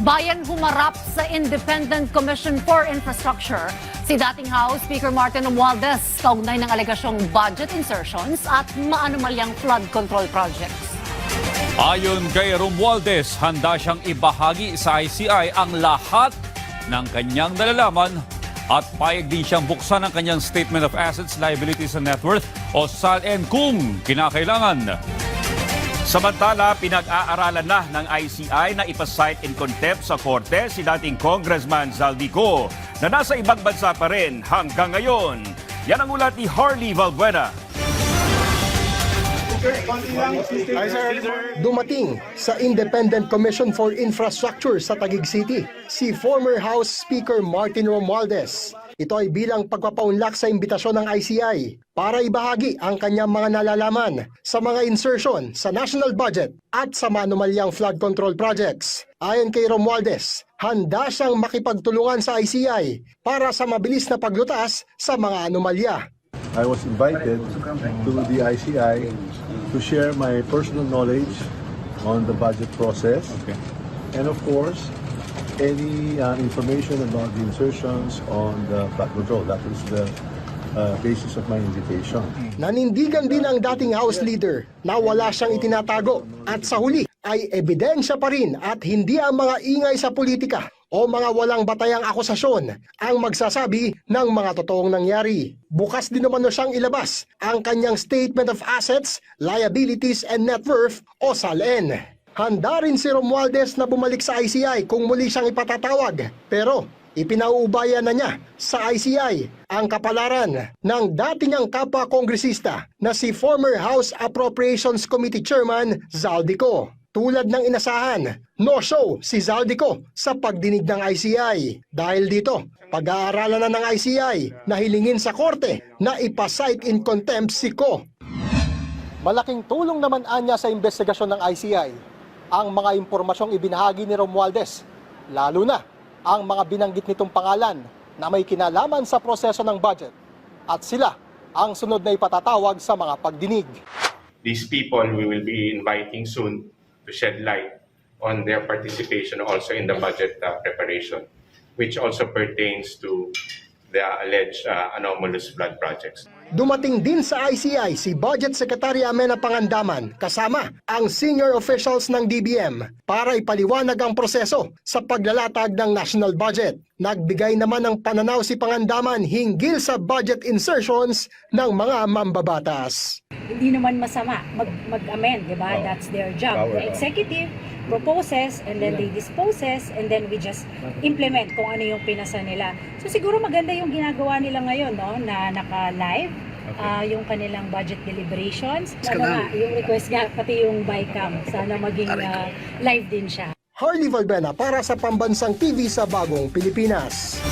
Bayan humarap sa Independent Commission for Infrastructure. Si dating House Speaker Martin Romualdez kaugnay ng alegasyong budget insertions at maanumalyang flood control projects. Ayon kay Romualdez, handa siyang ibahagi sa ICI ang lahat ng kanyang nalalaman at payag din siyang buksan ang kanyang Statement of Assets, Liabilities and Net Worth o SALN kung kinakailangan. Samantala, pinag-aaralan na ng ICI na ipasight in contempt sa korte si dating Congressman Zaldico na nasa ibang bansa pa rin hanggang ngayon. Yan ang ulat ni Harley Valbuena. Dumating sa Independent Commission for Infrastructure sa Taguig City si former House Speaker Martin Romualdez. Ito ay bilang pagpapaunlak sa imbitasyon ng ICI para ibahagi ang kanyang mga nalalaman sa mga insertion sa national budget at sa maanumalyang flood control projects. Ayon kay Romualdez, handa siyang makipagtulungan sa ICI para sa mabilis na paglutas sa mga anomalya. I was invited to the ICI to share my personal knowledge on the budget process. And of course, any information about the insertions on the flood control. That is the basis of my invitation. Nanindigan din ang dating House Leader na wala siyang itinatago at sa huli ay ebidensya pa rin at hindi ang mga ingay sa politika o mga walang batayang akusasyon ang magsasabi ng mga totoong nangyari. Bukas din naman siyang ilabas ang kanyang Statement of Assets, Liabilities and Net Worth o SALN. Handa rin si Romualdez na bumalik sa ICI kung muli siyang ipatatawag. Pero ipinauubaya na niya sa ICI ang kapalaran ng dati niyang kapwa-kongresista na si former House Appropriations Committee Chairman Zaldico. Tulad ng inasahan, no-show si Zaldico sa pagdinig ng ICI. Dahil dito, pag-aaralan na ng ICI na hilingin sa korte na ipasight in contempt si Ko. Malaking tulong naman anya sa investigasyon ng ICI ang mga impormasyong ibinahagi ni Romualdez, lalo na ang mga binanggit nitong pangalan na may kinalaman sa proseso ng budget at sila ang sunod na ipatatawag sa mga pagdinig. These people we will be inviting soon to shed light on their participation also in the budget preparation, which also pertains to the alleged anomalous flood projects. Dumating din sa ICI si Budget Secretary Amenah Pangandaman kasama ang senior officials ng DBM para ipaliwanag ang proseso sa paglalatag ng national budget. Nagbigay naman ng pananaw si Pangandaman hinggil sa budget insertions ng mga mambabatas. Hindi naman masama mag-amend, di ba? That's their job. The executive proposes and then they disposes and then we just implement kung ano yung pinasa nila. So siguro maganda yung ginagawa nila ngayon, no, na naka-live yung kanilang budget deliberations. Yung request nga, pati yung bycam, sana maging live din siya. Harley Valbuena para sa Pambansang TV sa Bagong Pilipinas.